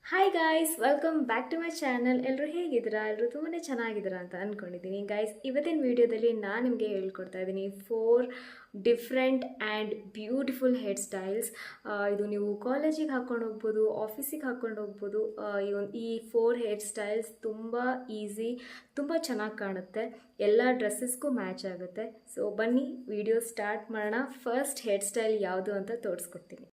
Hi guys, welcome back to my channel. ಎಲ್ಲರೂ ಹೇಗಿದ್ದೀರಾ? ಎಲ್ಲರೂ ತುಂಬಾ ಚೆನ್ನಾಗಿದ್ದೀರಾ ಅಂತ ಅಂದ್ಕೊಂಡಿದ್ದೀನಿ. ಗಾಯ್ಸ್, ಇವತ್ತಿನ ವಿಡಿಯೋದಲ್ಲಿ ನಾನು ನಿಮಗೆ ಹೇಳ್ಕೊಡ್ತಾ ಇದ್ದೀನಿ 4 different and beautiful hair styles. ಇದು ನೀವು ಕಾಲೇಜಿಗೆ ಹಾಕ್ಕೊಂಡು ಹೋಗ್ಬೋದು, ಆಫೀಸಿಗೆ ಹಾಕ್ಕೊಂಡು ಹೋಗ್ಬೋದು. ಈ 4 ಹೇರ್ ಸ್ಟೈಲ್ಸ್ ತುಂಬ ಈಸಿ, ತುಂಬ ಚೆನ್ನಾಗಿ ಕಾಣುತ್ತೆ, ಎಲ್ಲ ಡ್ರೆಸ್ಸಸ್ಗೂ ಮ್ಯಾಚ್ ಆಗುತ್ತೆ. ಸೊ ಬನ್ನಿ ವಿಡಿಯೋ ಸ್ಟಾರ್ಟ್ ಮಾಡೋಣ. ಫಸ್ಟ್ ಹೇರ್ ಸ್ಟೈಲ್ ಯಾವುದು ಅಂತ ತೋರಿಸ್ಕೊಡ್ತೀನಿ.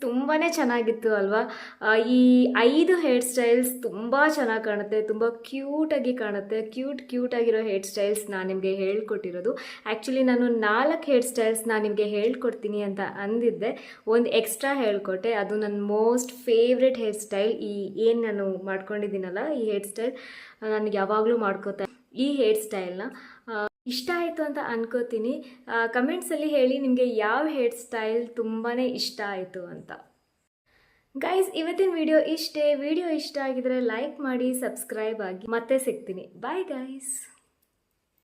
ತುಂಬಾ ಚೆನ್ನಾಗಿತ್ತು ಅಲ್ವಾ? ಈ 5 ಹೇರ್ ಸ್ಟೈಲ್ಸ್ ತುಂಬ ಚೆನ್ನಾಗಿ ಕಾಣುತ್ತೆ, ತುಂಬ ಕ್ಯೂಟಾಗಿ ಕಾಣುತ್ತೆ. ಕ್ಯೂಟಾಗಿರೋ ಹೇರ್ ಸ್ಟೈಲ್ಸ್ ನಾನು ನಿಮಗೆ ಹೇಳ್ಕೊಟ್ಟಿರೋದು. ಆ್ಯಕ್ಚುಲಿ ನಾನು 4 ಹೇರ್ ಸ್ಟೈಲ್ಸ್ ನಾನು ನಿಮಗೆ ಹೇಳ್ಕೊಡ್ತೀನಿ ಅಂತ ಅಂದಿದ್ದೆ, ಒಂದು ಎಕ್ಸ್ಟ್ರಾ ಹೇಳ್ಕೊಟ್ಟೆ. ಅದು ನನ್ನ ಮೋಸ್ಟ್ ಫೇವ್ರೆಟ್ ಹೇರ್ ಸ್ಟೈಲ್. ಏನು ನಾನು ಮಾಡ್ಕೊಂಡಿದ್ದೀನಲ್ಲ ಈ ಹೇರ್ ಸ್ಟೈಲ್ ನನಗೆ ಯಾವಾಗಲೂ ಮಾಡ್ಕೋತಾ ಈ ಹೇರ್ ಸ್ಟೈಲ್ನ ಇಷ್ಟ ಆಯಿತು ಅಂತ ಅನ್ಕೋತೀನಿ. ಕಮೆಂಟ್ಸಲ್ಲಿ ಹೇಳಿ ನಿಮಗೆ ಯಾವ ಹೇರ್ ಸ್ಟೈಲ್ ತುಂಬಾ ಇಷ್ಟ ಆಯಿತು ಅಂತ. ಗೈಸ್, ಇವತ್ತಿನ ವಿಡಿಯೋ ಇಷ್ಟೇ. ವಿಡಿಯೋ ಇಷ್ಟ ಆಗಿದ್ರೆ ಲೈಕ್ ಮಾಡಿ, ಸಬ್ಸ್ಕ್ರೈಬ್ ಆಗಿ. ಮತ್ತೆ ಸಿಗ್ತೀನಿ. Bye guys.